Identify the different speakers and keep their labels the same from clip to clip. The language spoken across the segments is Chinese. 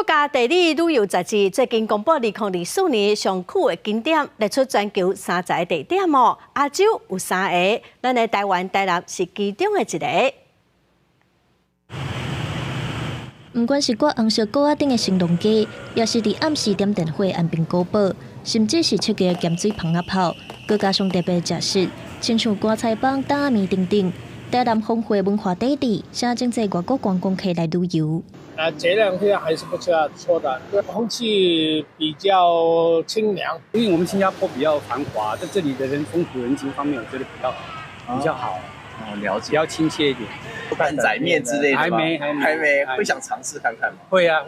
Speaker 1: 国家地理旅游杂志最近公布2024年上酷的景点，列出全球30个地点哦。亚洲有3个，咱的台湾台南是其中的一个。
Speaker 2: 不管是挂红色高仔顶的神农架，也是伫暗时点灯会安平古堡，甚至是设计的咸水芳仔炮，佮加上特别的食食，亲像瓜菜帮、大面等等。台南丰富文化底底，吸引真侪外国观光客来旅游。
Speaker 3: 这2天还是不错的，空气比较清凉。
Speaker 4: 因为我们新加坡比较繁华，在这里的人风土人情方面，我觉得比较好。
Speaker 5: 了解。
Speaker 4: 比较亲切一点。
Speaker 5: 蛋仔面之类的
Speaker 4: 还没，
Speaker 5: 会想尝试看看吗？
Speaker 4: 会啊。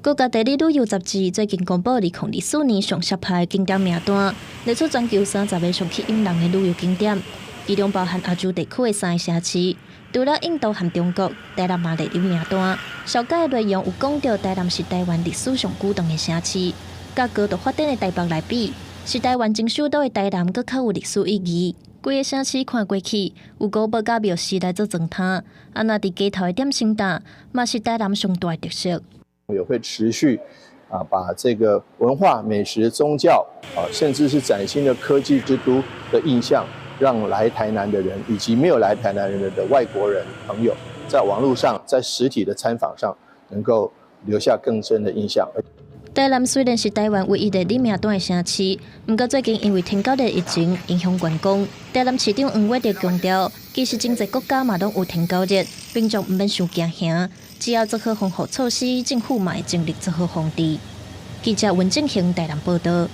Speaker 2: 国家地理旅游杂志最近公布2024年上适拍景点名单，列出全球30个上吸引人的旅游景点，其中包含亚洲地区的3个城市。除了印度和中国，台南嘛列入名单。小介的内容有讲到台南是台湾历史上久长的城市，甲高度发展的台北来比，是台湾前首都的台南，佫较有历史意义。规个城市看过去，有古堡甲庙寺来做装塔，那伫街头的点心档，嘛是台南上大的特色。
Speaker 6: 也会持续把这个文化、美食、宗教甚至是崭新的科技之都的印象，让来台南的人以及没有来台南人的外国人朋友，在网络上、在实体的参访上，能够留下更深的印象。
Speaker 2: 台南虽然是台湾唯一的立名单的城市，不过最近因为天狗的疫情影响观光，台南市长黄伟就强调，其实真侪国家嘛拢有天狗日，民众唔免伤惊吓，只要做好防护措施，政府嘛会尽力做好防治。记者温正雄台南报道。